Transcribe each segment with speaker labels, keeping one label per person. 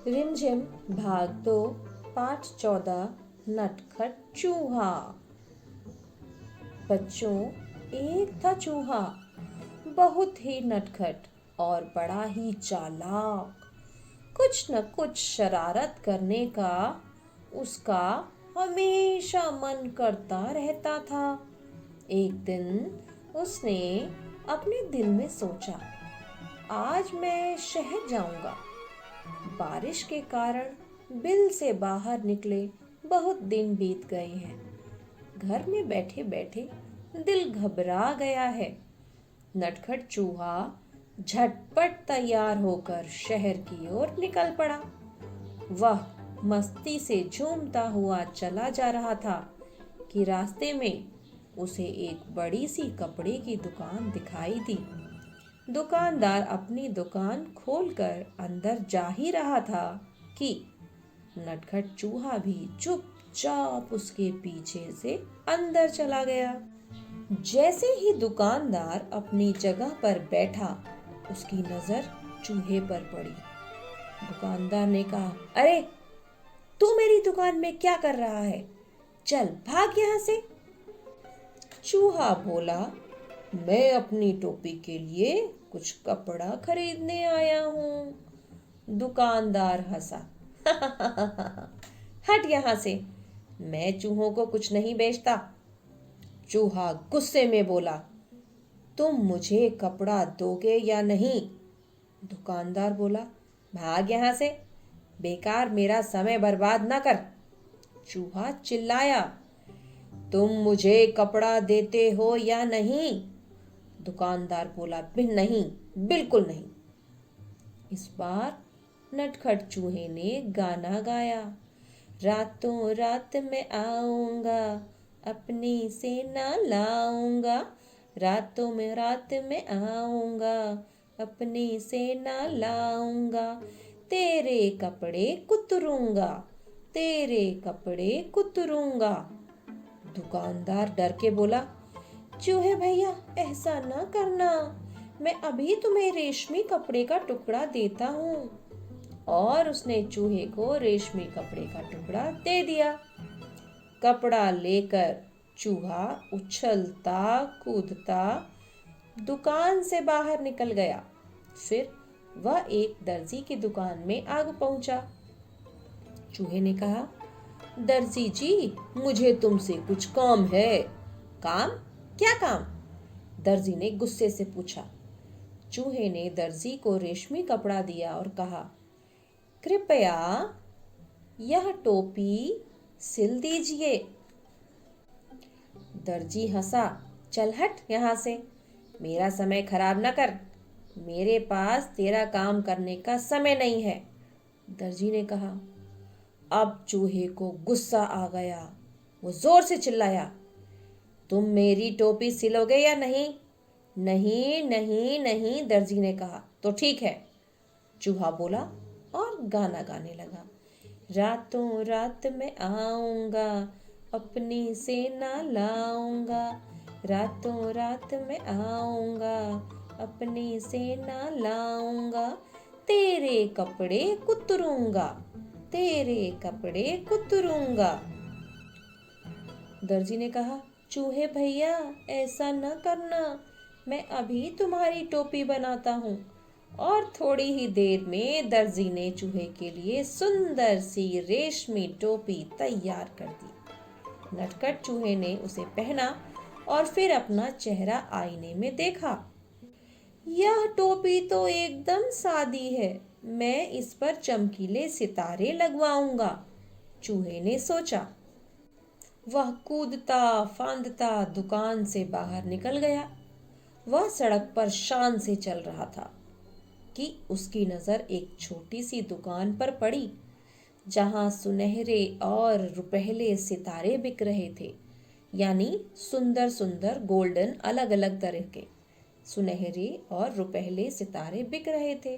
Speaker 1: रिमझिम भाग 2 पाठ 14 नटखट चूहा। बच्चों, एक था चूहा, बहुत ही नटखट और बड़ा ही चालाक। कुछ न कुछ शरारत करने का उसका हमेशा मन करता रहता था। एक दिन उसने अपने दिल में सोचा, आज मैं शहर जाऊंगा। बारिश के कारण बिल से बाहर निकले बहुत दिन बीत गए हैं। घर में बैठे बैठे दिल घबरा गया है। नटखट चूहा झटपट तैयार होकर शहर की ओर निकल पड़ा। वह मस्ती से झूमता हुआ चला जा रहा था कि रास्ते में उसे एक बड़ी सी कपड़े की दुकान दिखाई दी। दुकानदार अपनी दुकान खोलकर अंदर जा ही रहा था कि नटखट चूहा भी चुपचाप उसके पीछे से अंदर चला गया। जैसे ही दुकानदार अपनी जगह पर बैठा, उसकी नजर चूहे पर पड़ी। दुकानदार ने कहा, अरे तू मेरी दुकान में क्या कर रहा है? चल भाग यहाँ से। चूहा बोला, मैं अपनी टोपी के लिए कुछ कपड़ा खरीदने आया हूँ। दुकानदार हंसा, हट यहाँ से, मैं चूहों को कुछ नहीं बेचता। चूहा गुस्से में बोला, तुम मुझे कपड़ा दोगे या नहीं? दुकानदार बोला, भाग यहाँ से, बेकार मेरा समय बर्बाद ना कर। चूहा चिल्लाया, तुम मुझे कपड़ा देते हो या नहीं? दुकानदार बोला, नहीं, बिल्कुल नहीं। इस बार नटखट चूहे ने गाना गाया, रातों रात में आऊंगा, अपनी सेना लाऊंगा। रातों में रात में आऊंगा, अपनी सेना लाऊंगा। तेरे कपड़े कुतरूंगा, तेरे कपड़े कुतरूंगा। दुकानदार डर के बोला, चूहे भैया ऐसा ना करना, मैं अभी तुम्हें रेशमी कपड़े का टुकड़ा देता हूँ। और उसने चूहे को रेशमी कपड़े का टुकड़ा दे दिया। कपड़ा लेकर चूहा उछलता कूदता दुकान से बाहर निकल गया। फिर वह एक दर्जी की दुकान में आग पहुंचा। चूहे ने कहा, दर्जी जी, मुझे तुमसे कुछ काम है। काम? क्या काम? दर्जी ने गुस्से से पूछा। चूहे ने दर्जी को रेशमी कपड़ा दिया और कहा, कृपया यह टोपी सिल दीजिए। दर्जी हंसा, चल हट यहाँ से, मेरा समय खराब न कर, मेरे पास तेरा काम करने का समय नहीं है। दर्जी ने कहा। अब चूहे को गुस्सा आ गया। वो जोर से चिल्लाया, तुम मेरी टोपी सिलोगे या नहीं? नहीं नहीं नहीं, दर्जी ने कहा। तो ठीक है, चूहा बोला और गाना गाने लगा, रातों रात में आऊंगा, अपनी सेना लाऊंगा। रातों रात में आऊंगा, अपनी सेना लाऊंगा। तेरे कपड़े कुतरूंगा, तेरे कपड़े कुतरूंगा। दर्जी ने कहा, चूहे भैया ऐसा न करना, मैं अभी तुम्हारी टोपी बनाता हूँ। और थोड़ी ही देर में दर्जी ने चूहे के लिए सुंदर सी रेशमी टोपी तैयार कर दी। नटखट चूहे ने उसे पहना और फिर अपना चेहरा आईने में देखा। यह टोपी तो एकदम सादी है, मैं इस पर चमकीले सितारे लगवाऊंगा, चूहे ने सोचा। वह कूदता फांदता दुकान से बाहर निकल गया। वह सड़क पर शान से चल रहा था कि उसकी नजर एक छोटी सी दुकान पर पड़ी, जहां सुनहरे और रुपहले सितारे बिक रहे थे। यानी सुंदर सुंदर गोल्डन अलग अलग तरह के सुनहरे और रुपहले सितारे बिक रहे थे।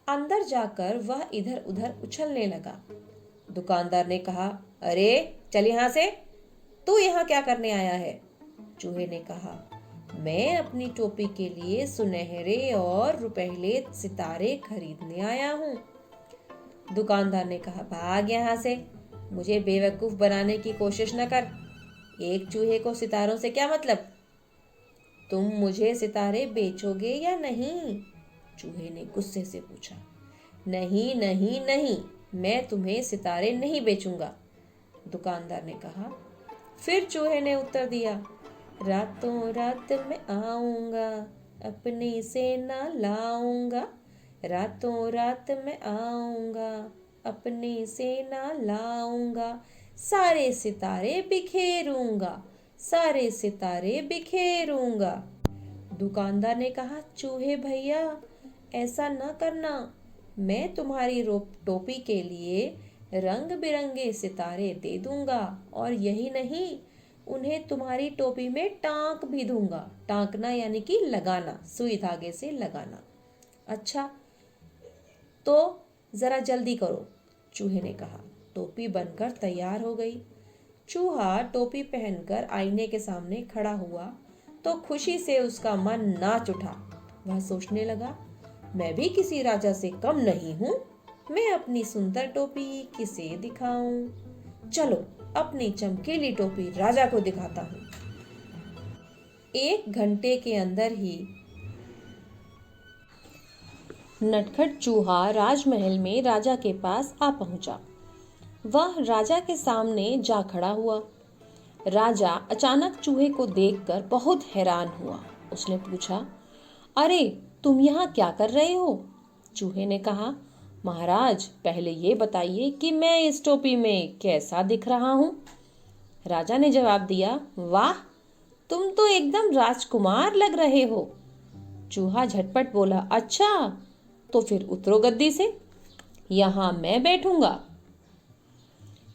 Speaker 1: अंदर जाकर वह इधर उधर उछलने लगा। दुकानदार ने कहा, अरे चल यहाँ से, तू यहाँ क्या करने आया है? चूहे ने कहा, मैं अपनी टोपी के लिए सुनहरे और रुपहले सितारे खरीदने आया हूँ। दुकानदार ने कहा, भाग यहाँ से, मुझे बेवकूफ बनाने की कोशिश न कर। एक चूहे को सितारों से क्या मतलब? तुम मुझे सितारे बेचोगे या नहीं? चूहे ने गुस्से से पूछा। नहीं नहीं नहीं, मैं तुम्हें सितारे नहीं बेचूंगा, दुकानदार ने कहा। फिर चूहे ने उत्तर दिया, रातों रात मैं आऊंगा, अपनी सेना लाऊंगा। रातों रात मैं आऊंगा, अपनी सेना लाऊंगा। सारे सितारे बिखेरूंगा, सारे सितारे बिखेरूंगा। दुकानदार ने कहा, चूहे भैया, ऐसा न करना, मैं तुम्हारी टोपी के लिए रंग बिरंगे सितारे दे दूंगा, और यही नहीं, उन्हें तुम्हारी टोपी में टांक भी दूंगा। टांकना यानी कि लगाना, सुई धागे से लगाना। अच्छा, तो जरा जल्दी करो, चूहे ने कहा। टोपी बनकर तैयार हो गई। चूहा टोपी पहनकर आईने के सामने खड़ा हुआ तो खुशी से उसका मन नाच उठा। वह सोचने लगा, मैं भी किसी राजा से कम नहीं हूं, मैं अपनी सुंदर टोपी किसे दिखाऊं। चलो, अपनी चमकीली टोपी राजा को दिखाता हूं। 1 घंटे के अंदर ही नटखट चूहा राजमहल में राजा के पास आ पहुंचा। वह राजा के सामने जा खड़ा हुआ। राजा अचानक चूहे को देखकर बहुत हैरान हुआ। उसने पूछा, अरे, तुम यहाँ क्या कर रहे हो? चूहे ने कहा, महाराज, पहले ये बताइए कि मैं इस टोपी में कैसा दिख रहा हूँ? राजा ने जवाब दिया, वाह, तुम तो एकदम राजकुमार लग रहे हो। चूहा झटपट बोला, अच्छा, तो फिर उतरो गद्दी से, यहाँ मैं बैठूंगा।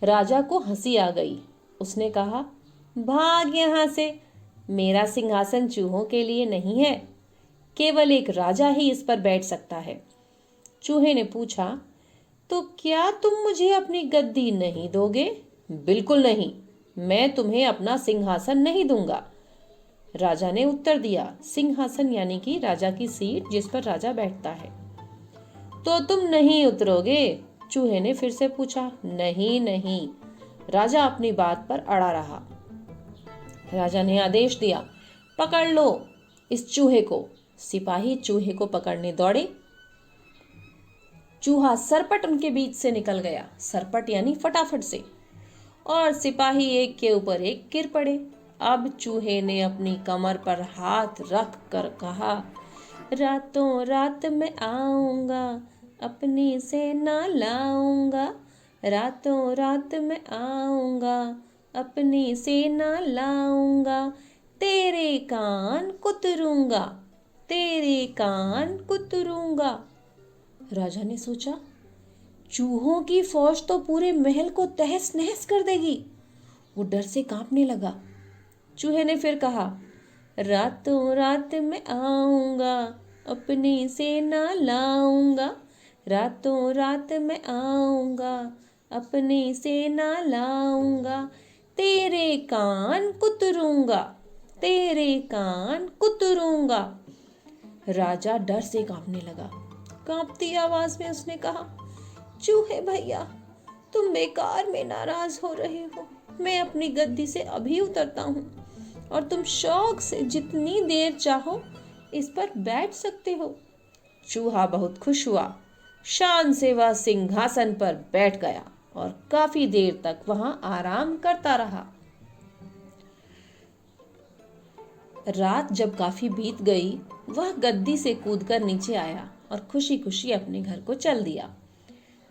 Speaker 1: राजा को हंसी आ गई। उसने कहा, भाग यहाँ से, मेरा सिंहासन चूहों के लिए नहीं है, केवल एक राजा ही इस पर बैठ सकता है। चूहे ने पूछा, तो क्या तुम मुझे अपनी गद्दी नहीं दोगे? बिल्कुल नहीं, मैं तुम्हें अपना सिंहासन नहीं दूंगा। राजा ने उत्तर दिया। सिंहासन यानी कि राजा की सीट जिस पर राजा बैठता है। तो तुम नहीं उतरोगे? चूहे ने फिर से पूछा। नहीं नहीं, राजा अपनी बात पर अड़ा रहा। राजा ने आदेश दिया, पकड़ लो इस चूहे को। सिपाही चूहे को पकड़ने दौड़े। चूहा सरपट उनके बीच से निकल गया। सरपट यानी फटाफट से। और सिपाही एक के ऊपर एक गिर पड़े। अब चूहे ने अपनी कमर पर हाथ रख कर कहा, रातों रात मैं आऊंगा, अपनी सेना लाऊंगा। रातों रात मैं आऊंगा, अपनी सेना लाऊंगा। तेरे कान कुतरूंगा, तेरे कान कुतरूंगा। राजा ने सोचा, चूहों की फौज तो पूरे महल को तहस नहस कर देगी। वो डर से कांपने लगा। चूहे ने फिर कहा, रातों रात मैं आऊंगा, अपनी सेना लाऊंगा। रातों रात मैं आऊंगा, अपनी सेना लाऊंगा। तेरे कान कुतरूंगा, तेरे कान कुतरूंगा। राजा डर से कांपने लगा। कांपती आवाज में उसने कहा, चूहे भैया, तुम बेकार में नाराज हो रहे हो। मैं अपनी गद्दी से अभी उतरता हूँ और तुम शौक से जितनी देर चाहो इस पर बैठ सकते हो। चूहा बहुत खुश हुआ। शान से वह सिंहासन पर बैठ गया और काफी देर तक वहां आराम करता रहा। रात जब काफी बीत गई, वह गद्दी से कूदकर नीचे आया और खुशी खुशी अपने घर को चल दिया।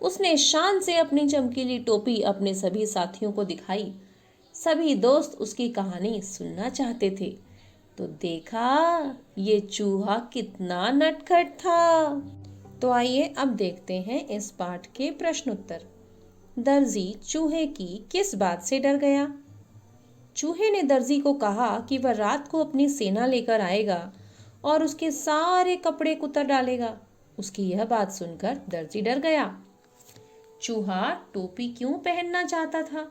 Speaker 1: उसने शान से अपनी चमकीली टोपी अपने सभी साथियों को दिखाई। सभी दोस्त उसकी कहानी सुनना चाहते थे। तो देखा, ये चूहा कितना नटखट था। तो आइए अब देखते हैं इस पाठ के प्रश्न उत्तर। दर्जी चूहे की किस बात से डर गया? चूहे ने दर्जी को कहा कि वह रात को अपनी सेना लेकर आएगा और उसके सारे कपड़े कुतर डालेगा। उसकी यह बात सुनकर दर्जी डर गया। चूहा टोपी क्यों पहनना चाहता था?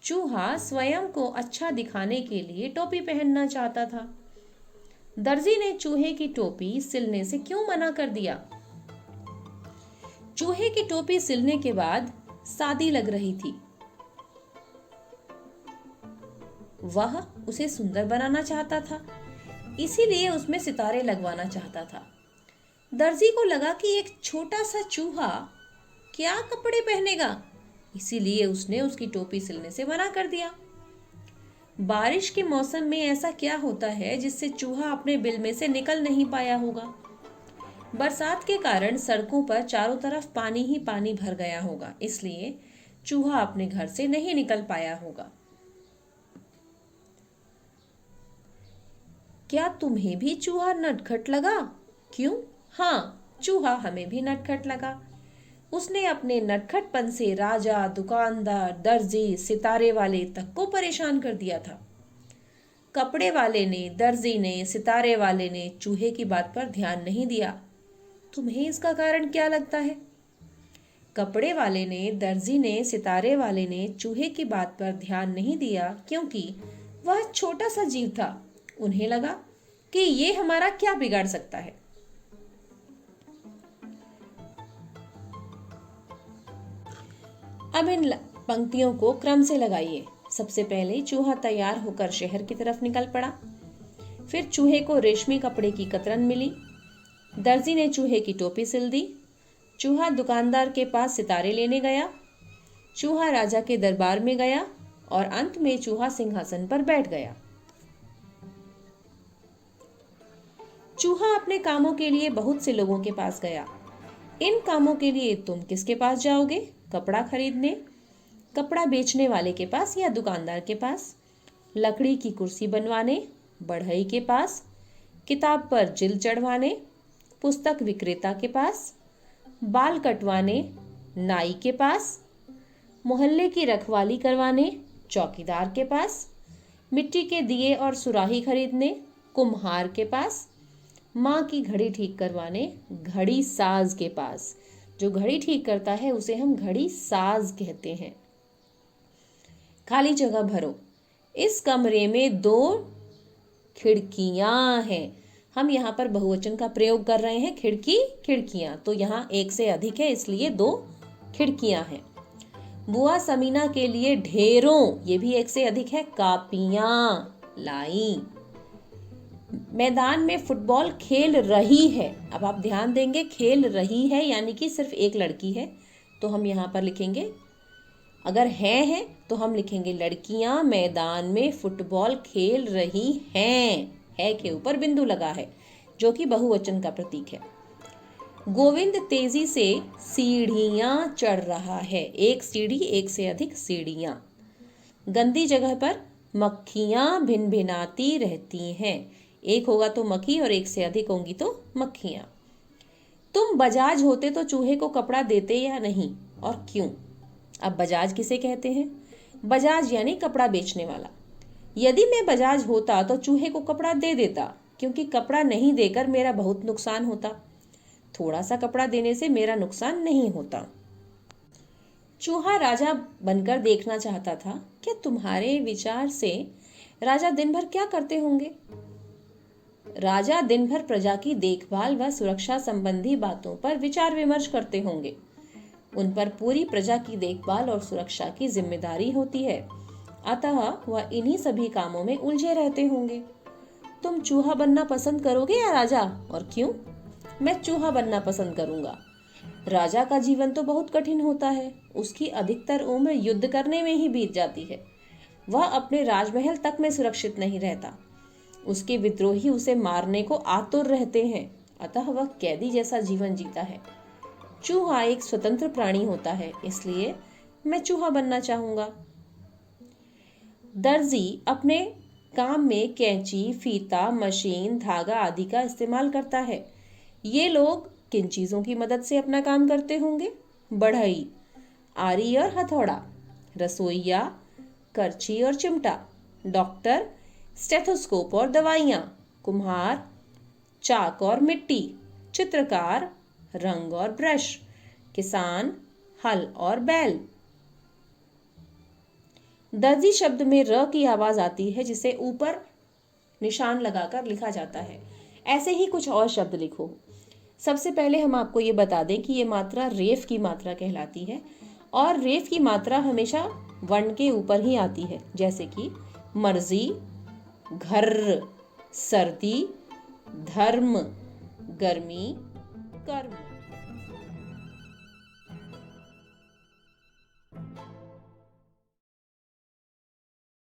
Speaker 1: चूहा स्वयं को अच्छा दिखाने के लिए टोपी पहनना चाहता था। दर्जी ने चूहे की टोपी सिलने से क्यों मना कर दिया? चूहे की टोपी सिलने के बाद सादी लग रही थी। वह उसे सुंदर बनाना चाहता था, इसीलिए उसमें सितारे लगवाना चाहता था। दर्जी को लगा कि एक छोटा सा चूहा क्या कपड़े पहनेगा, इसीलिए उसने उसकी टोपी सिलने से मना कर दिया। बारिश के मौसम में ऐसा क्या होता है जिससे चूहा अपने बिल में से निकल नहीं पाया होगा? बरसात के कारण सड़कों पर चारों तरफ पानी ही पानी भर गया होगा, इसलिए चूहा अपने घर से नहीं निकल पाया होगा। क्या तुम्हें भी चूहा नटखट लगा? क्यों? हाँ, चूहा हमें भी नटखट लगा। उसने अपने नटखटपन से राजा, दुकानदार, दर्जी, सितारे वाले तक को परेशान कर दिया था। कपड़े वाले ने, दर्जी ने, सितारे वाले ने चूहे की बात पर ध्यान नहीं दिया। तुम्हें इसका कारण क्या लगता है? कपड़े वाले ने, दर्जी ने, सितारे वाले ने चूहे की बात पर ध्यान नहीं दिया क्योंकि वह छोटा सा जीव था। उन्हें लगा कि ये हमारा क्या बिगाड़ सकता है। अब इन पंक्तियों को क्रम से लगाइए। सबसे पहले चूहा तैयार होकर शहर की तरफ निकल पड़ा। फिर चूहे को रेशमी कपड़े की कतरन मिली। दर्जी ने चूहे की टोपी सिल दी। चूहा दुकानदार के पास सितारे लेने गया। चूहा राजा के दरबार में गया और अंत में चूहा सिंहासन पर बैठ गया। चूहा अपने कामों के लिए बहुत से लोगों के पास गया। इन कामों के लिए तुम किसके पास जाओगे? कपड़ा खरीदने, कपड़ा बेचने वाले के पास या दुकानदार के पास? लकड़ी की कुर्सी बनवाने, बढ़ई के पास? किताब पर जिल्द चढ़वाने, पुस्तक विक्रेता के पास? बाल कटवाने, नाई के पास? मोहल्ले की रखवाली करवाने, चौकीदार के पास? मिट्टी के दिए और सुराही खरीदने, कुम्हार के पास? माँ की घड़ी ठीक करवाने, घड़ी साज के पास? जो घड़ी ठीक करता है उसे हम घड़ी साज कहते हैं। खाली जगह भरो। इस कमरे में 2 खिड़कियां हैं। हम यहाँ पर बहुवचन का प्रयोग कर रहे हैं, खिड़की, खिड़कियां। तो यहाँ एक से अधिक है, इसलिए 2 खिड़कियां हैं। बुआ समीना के लिए ढेरों, ये भी एक से अधिक है, कापियां लाई। मैदान में फुटबॉल खेल रही है। अब आप ध्यान देंगे, खेल रही है यानी कि सिर्फ एक लड़की है, तो हम यहाँ पर लिखेंगे, अगर है तो हम लिखेंगे लड़कियां मैदान में फुटबॉल खेल रही हैं। है के ऊपर बिंदु लगा है जो कि बहुवचन का प्रतीक है। गोविंद तेजी से सीढ़ियां चढ़ रहा है। एक सीढ़ी, एक से अधिक सीढ़ियां। गंदी जगह पर मक्खियां भिनभिनाती रहती हैं। एक होगा तो मक्खी और एक से अधिक होंगी तो मक्खियां। तुम बजाज होते तो चूहे को कपड़ा देते या नहीं, और क्यों? अब बजाज किसे कहते हैं? बजाज यानी कपड़ा बेचने वाला। यदि मैं बजाज होता तो चूहे को कपड़ा दे देता, क्योंकि कपड़ा नहीं देकर मेरा बहुत नुकसान होता। थोड़ा सा कपड़ा देने से मेरा नुकसान नहीं होता। चूहा राजा बनकर देखना चाहता था। क्या तुम्हारे विचार से राजा दिन भर क्या करते होंगे? राजा दिन भर प्रजा की देखभाल व सुरक्षा संबंधी बातों पर विचार विमर्श करते होंगे। उन पर पूरी प्रजा की देखभाल और सुरक्षा की जिम्मेदारी होती है, अतः वह इन्हीं सभी कामों में उलझे रहते होंगे। तुम चूहा बनना पसंद करोगे या राजा, और क्यों? मैं चूहा बनना पसंद करूंगा। राजा का जीवन तो बहुत कठिन होता है। उसकी अधिकतर उम्र युद्ध करने में ही बीत जाती है। वह अपने राजमहल तक में सुरक्षित नहीं रहता। उसके विद्रोही उसे मारने को आतुर रहते हैं, अतः वह कैदी जैसा जीवन जीता है। चूहा एक स्वतंत्र प्राणी होता है, इसलिए मैं चूहा बनना चाहूंगा। दर्जी अपने काम में कैंची, फीता, मशीन, धागा आदि का इस्तेमाल करता है। ये लोग किन चीजों की मदद से अपना काम करते होंगे? बढ़ई, आरी और हथौड़ा। रसोइया, करछी और चिमटा। डॉक्टर, स्टेथोस्कोप और दवाइयाँ। कुम्हार, चाक और मिट्टी। चित्रकार, रंग और ब्रश। किसान, हल और बैल। दर्जी शब्द में र की आवाज आती है, जिसे ऊपर निशान लगाकर लिखा जाता है। ऐसे ही कुछ और शब्द लिखो। सबसे पहले हम आपको ये बता दें कि ये मात्रा रेफ की मात्रा कहलाती है और रेफ की मात्रा हमेशा वर्ण के ऊपर ही आती है, जैसे कि मर्जी, घर, सर्दी, धर्म, गर्मी, कर्म।